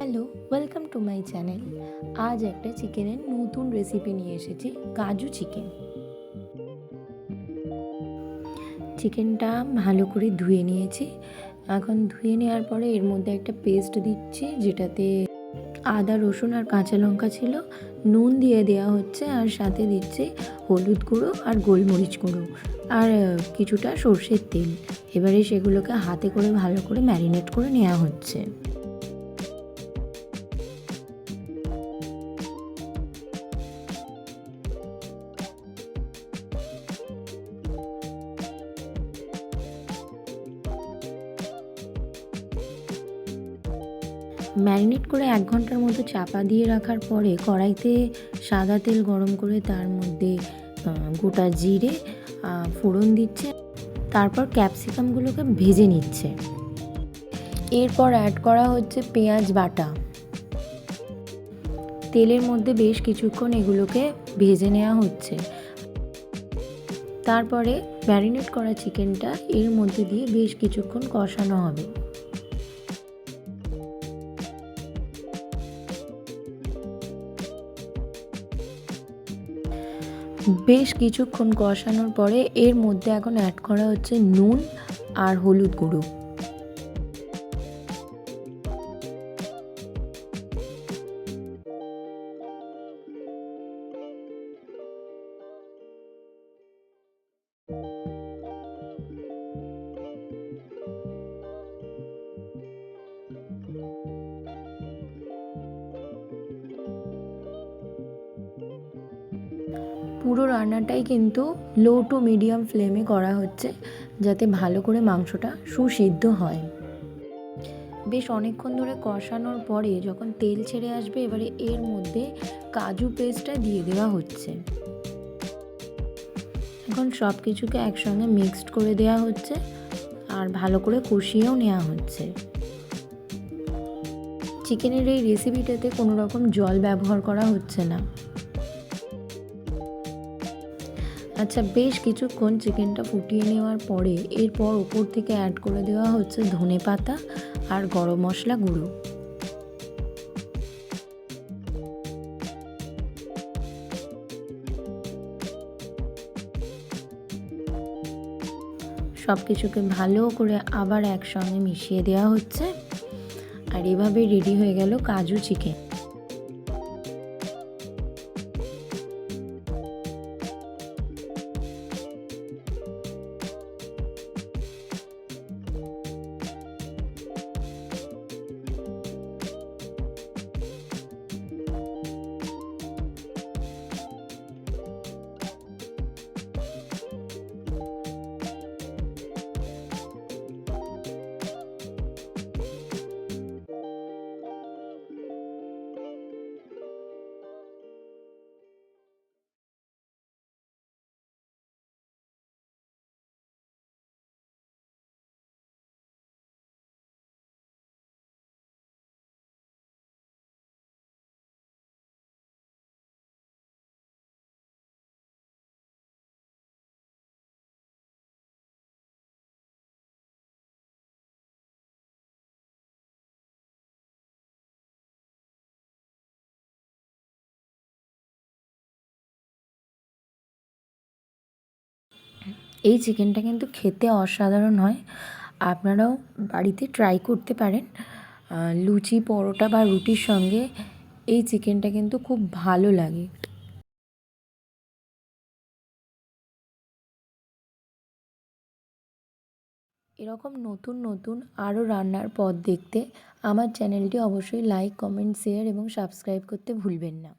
Hello, welcome to my channel. আজ একটা চিকেনের নতুন রেসিপি নিয়ে এসেছি, কাজু চিকেন। চিকেনটা ভালো করে ধুয়ে নিয়েছি। এখন ধুয়ে নেওয়ার পরে এর মধ্যে একটা পেস্ট দিচ্ছি, যেটাতে আদা, রসুন আর কাঁচা লঙ্কা ছিল। নুন দিয়ে দেওয়া হচ্ছে, আর সাথে দিচ্ছি হলুদ গুঁড়ো আর গোলমরিচ গুঁড়ো আর কিছুটা সর্ষের তেল। এবারে সেগুলোকে হাতে করে ভালো করে ম্যারিনেট করে নেওয়া হচ্ছে। ম্যারিনেট করে 1 ঘন্টার মতো চাপা দিয়ে রাখার পরে কড়াইতে সাদা তেল গরম করে তার মধ্যে গোটা জিরে ফোড়ন দিচ্ছে, তারপর ক্যাপসিকামগুলোকে ভেজে নিচ্ছে। এরপর অ্যাড করা হচ্ছে পেঁয়াজ বাটা। তেলের মধ্যে বেশ কিছুক্ষণ এগুলোকে ভেজে নেওয়া হচ্ছে। তারপরে ম্যারিনেট করা চিকেনটা এর মধ্যে দিয়ে বেশ কিছুক্ষণ কষানো হবে। বেশ কিছুক্ষণ কষানোর পরে এর মধ্যে এখন অ্যাড করা হচ্ছে নুন আর হলুদ গুঁড়ো। পুরো রান্নাটাই কিন্তু লো টু মিডিয়াম ফ্লেমে করা হচ্ছে, যাতে ভালো করে মাংসটা সুসিদ্ধ হয়। বেশ অনেকক্ষণ ধরে কষানোর পরে যখন তেল ছেড়ে আসবে, এবারে এর মধ্যে কাজু পেস্টটা দিয়ে দেওয়া হচ্ছে। এখন সব কিছুকে একসঙ্গে মিক্সড করে দেওয়া হচ্ছে আর ভালো করে কষিয়েও নেওয়া হচ্ছে। চিকেনের এই রেসিপিটাতে কোনো রকম জল ব্যবহার করা হচ্ছে না। আচ্ছা, বেশ কিছুক্ষণ চিকেনটা ফুটিয়ে নেওয়ার পরে এরপর ওপর থেকে অ্যাড করে দেওয়া হচ্ছে ধনেপাতা আর গরম মশলা গুঁড়ো। সব কিছুকে ভালো করে আবার একসঙ্গে মিশিয়ে দেওয়া হচ্ছে, আর এভাবে রেডি হয়ে গেল কাজু চিকেন। এই চিকেনটা কিন্তু খেতে অসাধারণ হয়। আপনারাও বাড়িতে ট্রাই করতে পারেন। লুচি, পরোটা বা রুটির সঙ্গে এই চিকেনটা কিন্তু খুব ভালো লাগে। এরকম নতুন নতুন আরও রান্নার পদ দেখতে আমার চ্যানেলটি অবশ্যই লাইক, কমেন্ট, শেয়ার এবং সাবস্ক্রাইব করতে ভুলবেন না।